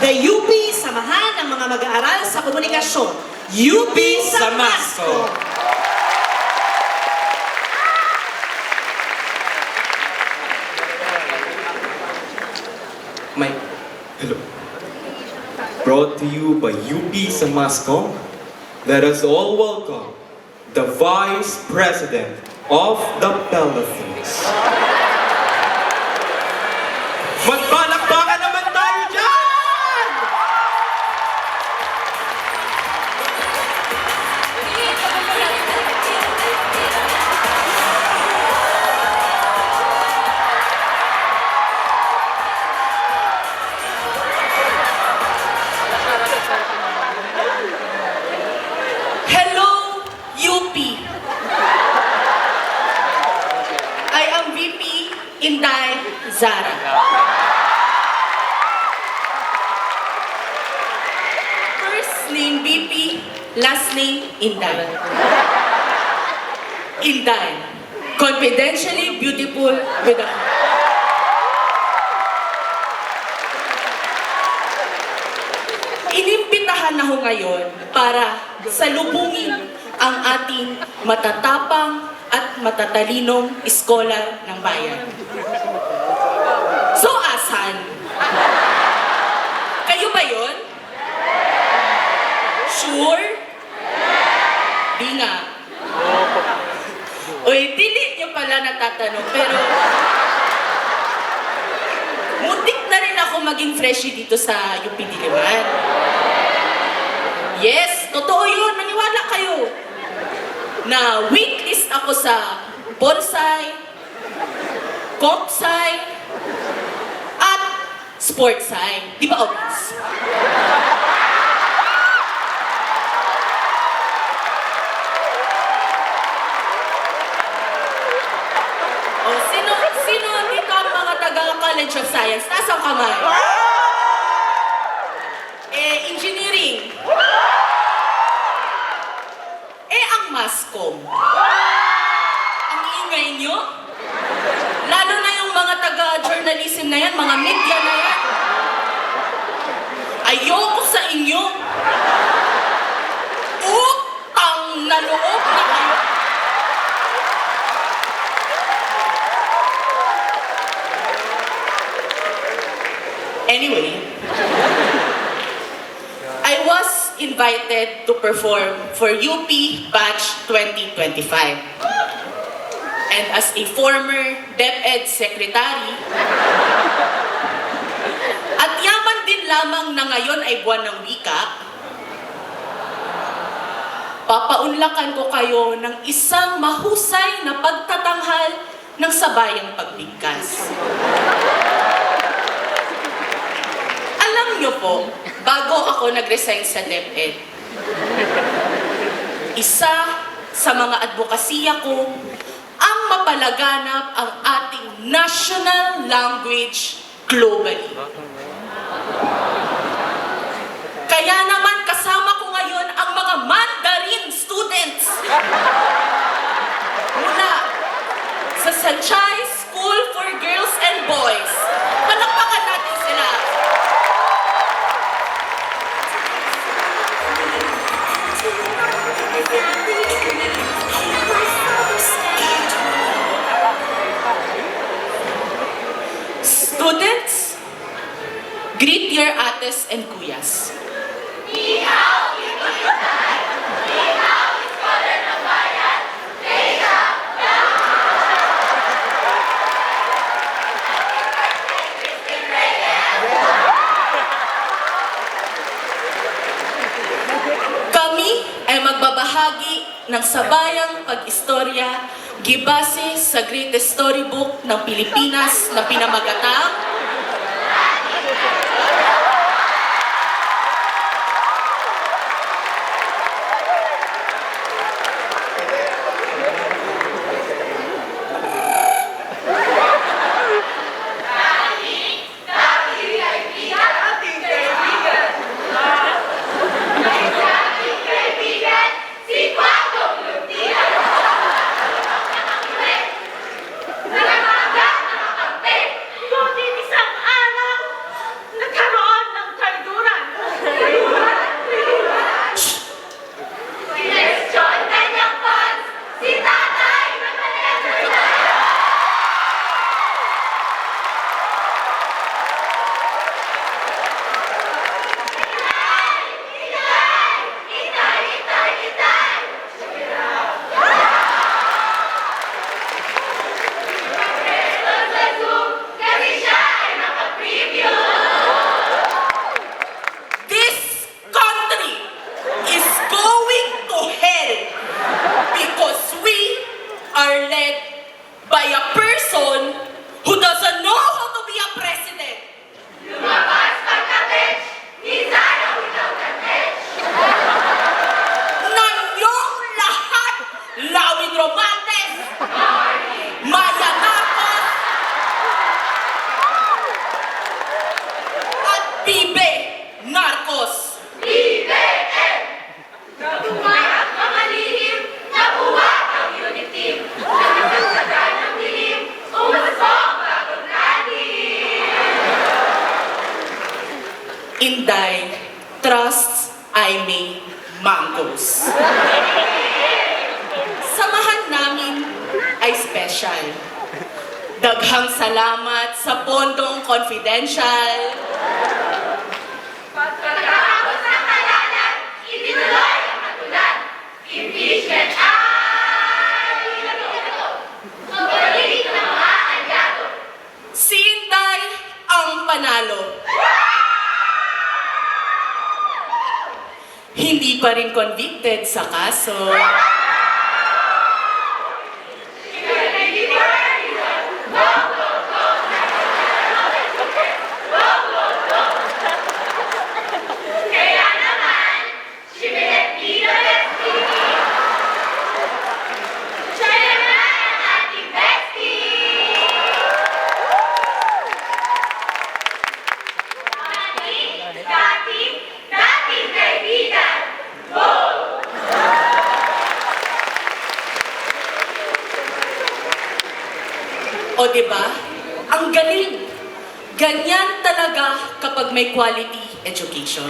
The UP, Samahan ng mga mag-aaral sa komunikasyon. UP Samasco! Mike, hello. Brought to you by UP Samasco, let us all welcome the Vice President of the Philippines. Magbalakbakan naman tayo dyan! Hello, UP! I am VP Inday Zara. First name VP, last name Inday. Inday, confidentially beautiful with a... Inimbitahan ako ngayon para salubungin ang ating matatapang at matatalinong scholar ng bayan. So, asan? Kayo ba yun? Sure? Di nga. Uy, dili nyo pala natatanong, pero muntik na rin ako maging freshie dito sa UP Diliman. Yes, totoo yun. Maniwala kayo. Na waitlist ako sa bonsai, compsci, at sportsci. Di ba obvious? O, sino dito ang mga taga-College of Science? Taas ang kamay. Engineering. Ang Mascom. Ang ingay nyo? Lalo na yung mga taga-journalism na yan, mga media na yan. Ayoko sa inyo. Utang na loob na kayo. Anyway, I was invited to perform for UP Batch 2025. And as a former DepEd Secretary, at yaman din lamang na ngayon ay buwan ng wika, papaunlakan ko kayo ng isang mahusay na pagtatanghal ng sabayang pagbigkas. Alam niyo po, bago ako nag-resign sa DepEd, isa sa mga advokasya ko ang mapalaganap ang ating national language globally. Kaya naman kasama ko ngayon ang mga Mandarin students mula sa Sanchay School for Girls and Boys. Palakpakan natin sila. Students, greet your ates and kuyas. Kami ay magbabahagi ng sabayang pag-istorya gibase sa greatest storybook ng Pilipinas na pinamagatang Bibe Marcos! Nabuhay ang mga lihim, nabuhay ang unit team. Nagsasagan ng dilim, umusbong bagong natin. Inday trusts Aimee Mangoes. Samahan namin ay special. Daghang salamat sa Pondong Confidential. Pagkatapos ng halalan, itinuloy ang hatulan. Impeachment ay inato. Magbalik ng mga alyado. Si Inday ang panalo. Hindi pa rin convicted sa kaso. Kaya naman, similet dito siya naman ang ating bestie. Dating kaibigan. O diba? Ang galing. Ganyan talaga kapag may quality education.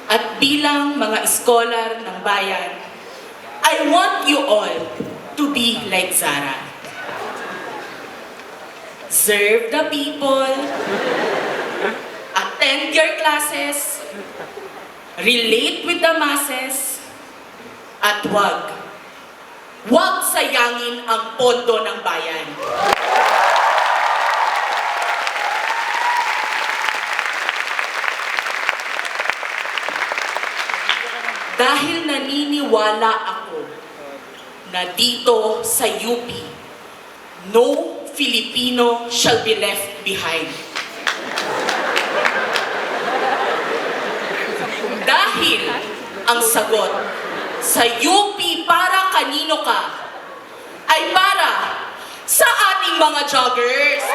At bilang mga scholar ng bayan, I want you all to be like Zara. Serve the people, attend your classes, relate with the masses, at wag sayangin ang pondo ng bayan. Dahil naniniwala ako na dito sa UP, no Filipino shall be left behind. Dahil ang sagot sa UP para kanino ka ay para sa ating mga joggers.